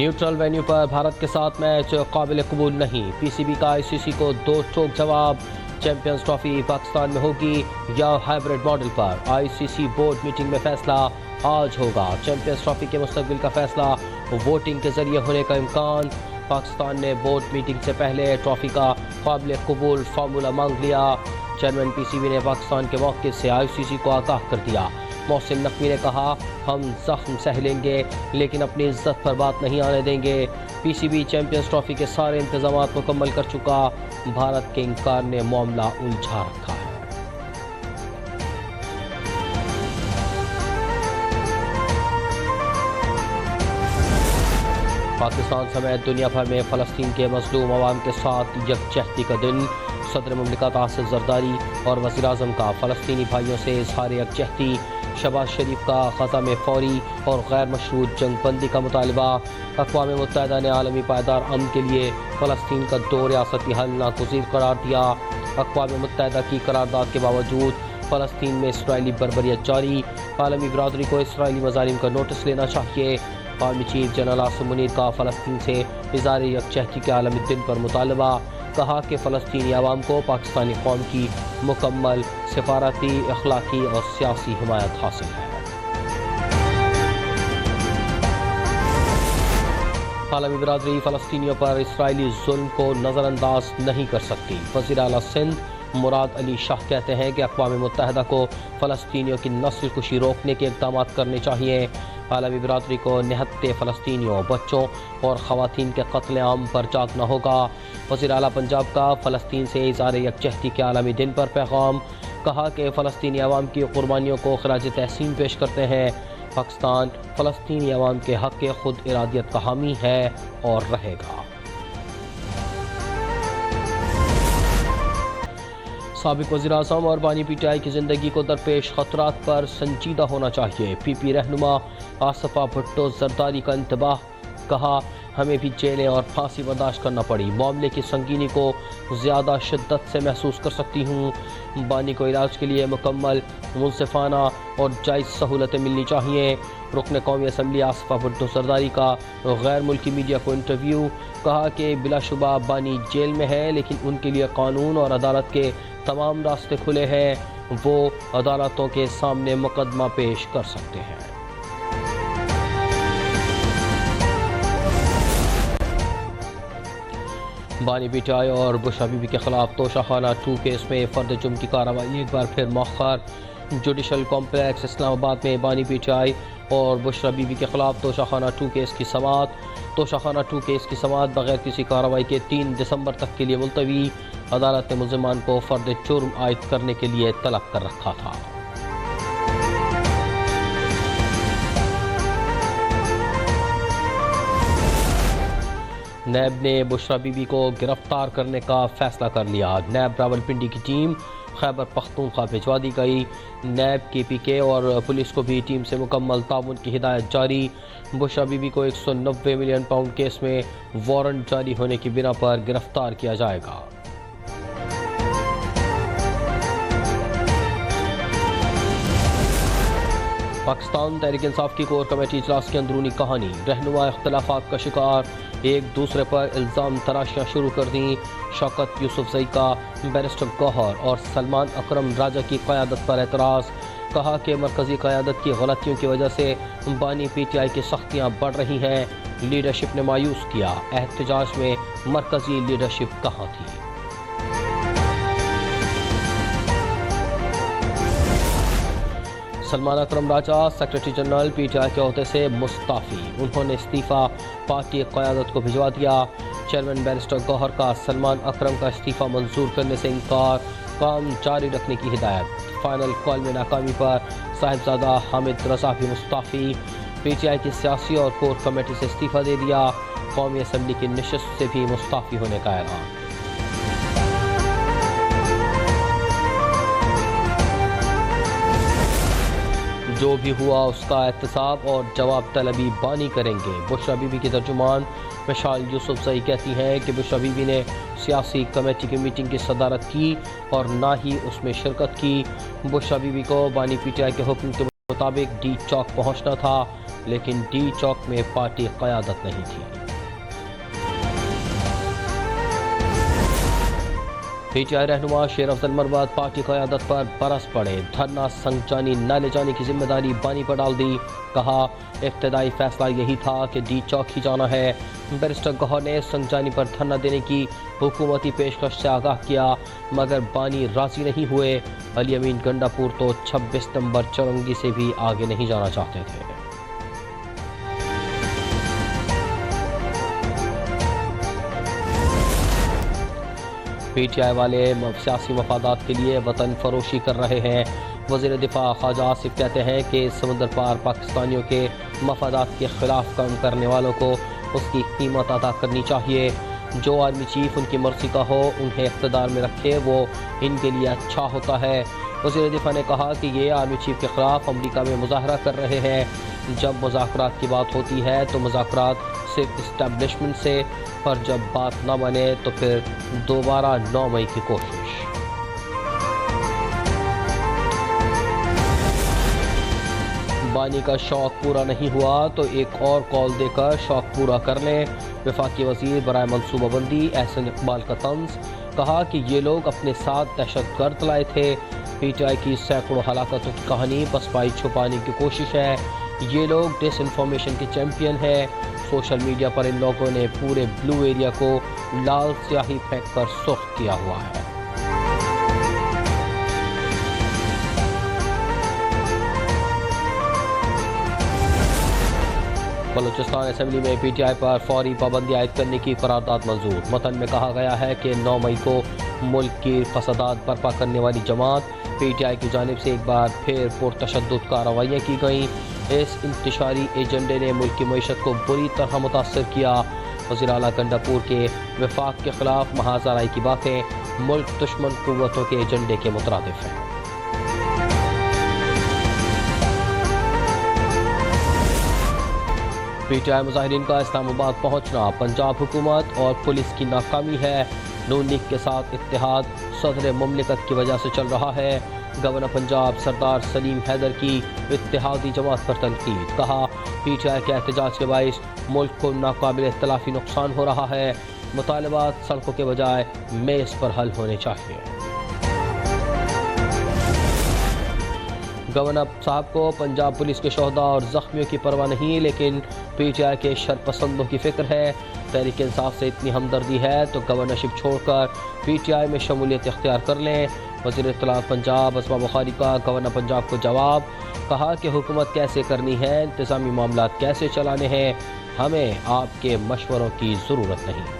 Neutral venue پر بھارت کے ساتھ match قابل قبول نہیں، پی سی بی کا آئی سی سی کو 2 ٹوک جواب۔ چیمپئنز ٹرافی پاکستان میں ہوگی یا ہائیبرڈ ماڈل پر، آئی سی سی بورڈ میٹنگ میں فیصلہ آج ہوگا۔ چیمپئنز ٹرافی کے مستقبل کا فیصلہ ووٹنگ کے ذریعے ہونے کا امکان۔ پاکستان نے بورڈ میٹنگ سے پہلے ٹرافی کا قابل قبول فارمولا مانگ لیا۔ چیئرمین پی سی بی نے پاکستان کے موقف سے آئی سی سی کو آگاہ کر دیا۔ محسن نقوی نے کہا، ہم زخم سہ لیں گے لیکن اپنی عزت پر بات نہیں آنے دیں گے۔ پی سی بی چیمپئنز ٹرافی کے سارے انتظامات مکمل کر چکا، بھارت کے انکار نے معاملہ الجھا رکھا ہے۔ پاکستان سمیت دنیا بھر میں فلسطین کے مظلوم عوام کے ساتھ یکجہتی کا دن۔ صدر مملکت آصف زرداری اور وزیر اعظم کا فلسطینی بھائیوں سے اظہار یکجہتی۔ شہباز شریف کا غزہ میں فوری اور غیر مشروط جنگ بندی کا مطالبہ۔ اقوام متحدہ نے عالمی پائیدار امن کے لیے فلسطین کا 2 ریاستی حل ناگزیر قرار دیا۔ اقوام متحدہ کی قرارداد کے باوجود فلسطین میں اسرائیلی بربریت جاری، عالمی برادری کو اسرائیلی مظالم کا نوٹس لینا چاہیے۔ Army chief general Asim Munir کا فلسطین سے اظہار یکجہتی کے عالمی دن پر مطالبہ، کہا کہ فلسطینی عوام کو پاکستانی قوم کی مکمل سفارتی، اخلاقی اور سیاسی حمایت حاصل ہے۔ عالمی برادری فلسطینیوں پر اسرائیلی ظلم کو نظر انداز نہیں کر سکتی۔ وزیر اعلیٰ سندھ مراد علی شاہ کہتے ہیں کہ اقوام متحدہ کو فلسطینیوں کی نسل کشی روکنے کے اقدامات کرنے چاہیے۔ عالمی برادری کو نہتے فلسطینیوں، بچوں اور خواتین کے قتل عام پر جاگنا ہوگا۔ وزیر اعلیٰ پنجاب کا فلسطین سے اظہار یکجہتی کے عالمی دن پر پیغام، کہا کہ فلسطینی عوام کی قربانیوں کو خراج تحسین پیش کرتے ہیں۔ پاکستان فلسطینی عوام کے حق خود ارادیت کا حامی ہے اور رہے گا۔ سابق وزیر اعظم اور بانی پی ٹی آئی کی زندگی کو درپیش خطرات پر سنجیدہ ہونا چاہیے۔ پی پی رہنما آصفہ بھٹو زرداری کا انتباہ، کہا ہمیں بھی جیلیں اور پھانسی برداشت کرنا پڑی، معاملے کی سنگینی کو زیادہ شدت سے محسوس کر سکتی ہوں۔ بانی کو علاج کے لیے مکمل، منصفانہ اور جائز سہولتیں ملنی چاہیے۔ رکن قومی اسمبلی آصفہ بھٹو زرداری کا غیر ملکی میڈیا کو انٹرویو، کہا کہ بلا شبہ بانی جیل میں ہے لیکن ان کے لیے قانون اور عدالت کے تمام راستے کھلے ہیں، وہ عدالتوں کے سامنے مقدمہ پیش کر سکتے ہیں۔ بانی پی ٹی آئی اور بشرا بی بی کے خلاف توشہ خانہ 2 کیس میں فرد جرم کی کارروائی ایک بار پھر مؤخر۔ جوڈیشل کمپلیکس اسلام آباد میں بانی پی ٹی آئی اور بشرا بی بی کے خلاف توشہ خانہ 2 کیس کی سماعت۔ توشہ خانہ 2 کیس کی سماعت بغیر کسی کارروائی کے 3 دسمبر تک کے لیے ملتوی۔ عدالت نے ملزمان کو فرد جرم عائد کرنے کے لیے طلب کر رکھا تھا۔ نیب نے بشرا بی بی کو گرفتار کرنے کا فیصلہ کر لیا۔ نیب راولپنڈی کی ٹیم خیبر پختونخوا بھجوا دی گئی۔ نیب کے پی کے اور پولیس کو بھی ٹیم سے مکمل تعاون کی ہدایت جاری۔ بشرا بی بی کو 190 ملین پاؤنڈ کیس میں وارنٹ جاری ہونے کی بنا پر گرفتار کیا جائے گا۔ پاکستان تحریک انصاف کی کور کمیٹی اجلاس کی اندرونی کہانی، رہنما اختلافات کا شکار، ایک دوسرے پر الزام تراشیاں شروع کر دیں۔ شوکت یوسفزئی کا بیرسٹر گوہر اور سلمان اکرم راجہ کی قیادت پر اعتراض، کہا کہ مرکزی قیادت کی غلطیوں کی وجہ سے بانی پی ٹی آئی کی سختیاں بڑھ رہی ہیں۔ لیڈرشپ نے مایوس کیا، احتجاج میں مرکزی لیڈرشپ کہاں تھی؟ Salman Akram Raja secretary general P T I کے عہدے سے مستعفی، انہوں نے استعفیٰ پارٹی قیادت کو بھجوا دیا۔ چیئرمین بیرسٹر گوہر کا سلمان اکرم کا استعفیٰ منظور کرنے سے انکار، کام جاری رکھنے کی ہدایت۔ فائنل کال میں ناکامی پر صاحبزادہ حامد رضا بھی مستعفی، پی ٹی آئی کی سیاسی اور کور کمیٹی سے استعفیٰ دے دیا۔ قومی اسمبلی کی نشست سے بھی مستعفی ہونے کا اعلان۔ جو بھی ہوا اس کا احتساب اور جواب طلبی بانی کریں گے۔ بشرا بی بی کی ترجمان مشال یوسفزئی کہتی ہیں کہ بشرا بی بی نے سیاسی کمیٹی کی میٹنگ کی صدارت کی اور نہ ہی اس میں شرکت کی۔ بشرا بی بی کو بانی پی ٹی آئی کے حکم کے مطابق ڈی چوک پہنچنا تھا، لیکن ڈی چوک میں پارٹی قیادت نہیں تھی۔ پی ٹی آئی رہنما شیر افضل مروت پارٹی قیادت پر برس پڑے، دھرنا سنگجانی نہ لے جانے کی ذمہ داری بانی پر ڈال دی۔ کہا ابتدائی فیصلہ یہی تھا کہ ڈی چوک ہی جانا ہے۔ بیرسٹر گوہر نے سنگجانی پر دھرنا دینے کی حکومتی پیشکش سے آگاہ کیا، مگر بانی راضی نہیں ہوئے۔ علی امین گنڈا پور تو 26 نمبر چورنگی سے بھی آگے نہیں جانا چاہتے تھے۔ پی ٹی آئی والے سیاسی مفادات کے لیے وطن فروشی کر رہے ہیں۔ وزیر دفاع خواجہ آصف کہتے ہیں کہ سمندر پار پاکستانیوں کے مفادات کے خلاف کام کرنے والوں کو اس کی قیمت ادا کرنی چاہیے۔ جو آرمی چیف ان کی مرضی کا ہو، انہیں اقتدار میں رکھے، وہ ان کے لیے اچھا ہوتا ہے۔ وزیر دفاع نے کہا کہ یہ آرمی چیف کے خلاف امریکہ میں مظاہرہ کر رہے ہیں۔ جب مذاکرات کی بات ہوتی ہے تو مذاکرات صرف اسٹیبلشمنٹ سے، پر جب بات نہ بنے تو پھر دوبارہ 9 مئی کی کوشش۔ بانی کا شوق پورا نہیں ہوا تو ایک اور کال دے کر شوق پورا کر لیں۔ وفاقی وزیر برائے منصوبہ بندی احسن اقبال کا طنز، کہا کہ یہ لوگ اپنے ساتھ دہشت گرد لائے تھے۔ پی ٹی آئی کی سینکڑوں ہلاکتوں کی کہانی بسپائی چھپانے کی کوشش ہے۔ یہ لوگ ڈس انفارمیشن کے چیمپئن ہیں۔ سوشل میڈیا پر ان لوگوں نے پورے بلو ایریا کو لال سیاہی پھینک کر سرخ کیا ہوا ہے۔ بلوچستان اسمبلی میں پی ٹی آئی پر فوری پابندی عائد کرنے کی قرارداد منظور۔ متن میں کہا گیا ہے کہ 9 مئی کو ملک کی فسادات برپا کرنے والی جماعت پی ٹی آئی کی جانب سے ایک بار پھر پرتشدد کارروائیاں کی گئیں۔ اس انتشاری ایجنڈے نے ملک کی معیشت کو بری طرح متاثر کیا۔ وزیر اعلیٰ گنڈا پور کے وفاق کے خلاف محاذ آرائی کی باتیں ملک دشمن قوتوں کے ایجنڈے کے مترادف ہیں۔ پی ٹی آئی مظاہرین کا اسلام آباد پہنچنا پنجاب حکومت اور پولیس کی ناکامی ہے۔ نون لیگ کے ساتھ اتحاد صدر مملکت کی وجہ سے چل رہا ہے۔ گورنر پنجاب سردار سلیم حیدر کی اتحادی جماعت پر تنقید، کہا پی ٹی آئی کے احتجاج کے باعث ملک کو ناقابل تلافی نقصان ہو رہا ہے۔ مطالبات سڑکوں کے بجائے میز پر حل ہونے چاہیے۔ گورنر صاحب کو پنجاب پولیس کے شہداء اور زخمیوں کی پرواہ نہیں، لیکن پی ٹی آئی کے شرپسندوں کی فکر ہے۔ تحریک انصاف سے اتنی ہمدردی ہے تو گورنرشپ چھوڑ کر پی ٹی آئی میں شمولیت اختیار کر لیں۔ وزیر اطلاعات پنجاب اسما بخاری کا گورنر پنجاب کو جواب، کہا کہ حکومت کیسے کرنی ہے، انتظامی معاملات کیسے چلانے ہیں، ہمیں آپ کے مشوروں کی ضرورت نہیں۔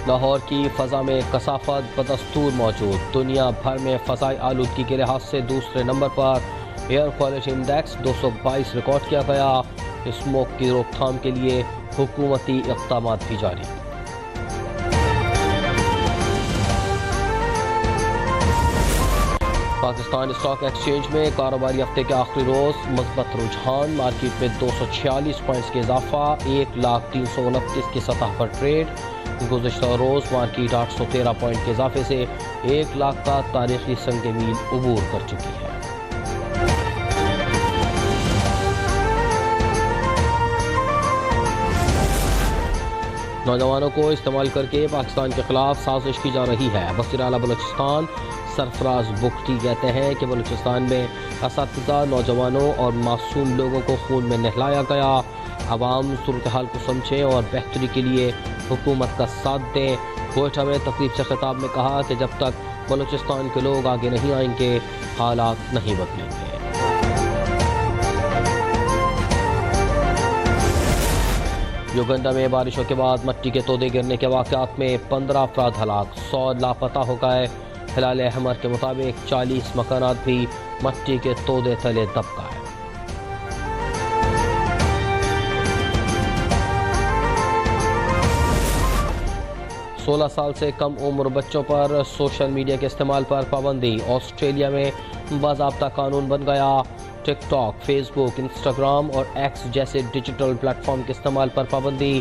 لاہور کی فضا میں کثافت بدستور موجود، دنیا بھر میں فضائی آلودگی کے لحاظ سے دوسرے نمبر پر۔ ایئر کوالٹی انڈیکس 222 ریکارڈ کیا گیا۔ اسموک کی روک تھام کے لیے حکومتی اقدامات بھی جاری۔ پاکستان اسٹاک ایکسچینج میں کاروباری ہفتے کے آخری روز مثبت رجحان، مارکیٹ میں 246 پوائنٹس کے اضافہ، 1,329,000 کی سطح پر ٹریڈ۔ گزشتہ روز مارکیٹ 813 پوائنٹ کے اضافے سے 1,00,000 کا تاریخی سنگ میل عبور کر چکی ہے۔ نوجوانوں کو استعمال کر کے پاکستان کے خلاف سازش کی جا رہی ہے۔ وزیر اعلیٰ بلوچستان سرفراز بگٹی کہتے ہیں کہ بلوچستان میں اساتذہ، نوجوانوں اور معصوم لوگوں کو خون میں نہلایا گیا۔ عوام صورتحال کو سمجھیں اور بہتری کے لیے حکومت کا ساتھ دیں۔ کوئٹہ میں تقریب سے خطاب میں کہا کہ جب تک بلوچستان کے لوگ آگے نہیں آئیں گے، حالات نہیں بدلیں گے۔ یوگنڈا میں بارشوں کے بعد مٹی کے تودے گرنے کے واقعات میں 15 افراد ہلاک، 100 لاپتہ ہو گئے۔ ہلال احمر کے مطابق 40 مکانات بھی مٹی کے تودے تلے دب گئے۔ سولہ سال سے کم عمر بچوں پر سوشل میڈیا کے استعمال پر پابندی، آسٹریلیا میں باضابطہ قانون بن گیا۔ ٹک ٹاک، فیس بک، انسٹاگرام اور ایکس جیسے ڈیجیٹل پلیٹ فارم کے استعمال پر پابندی۔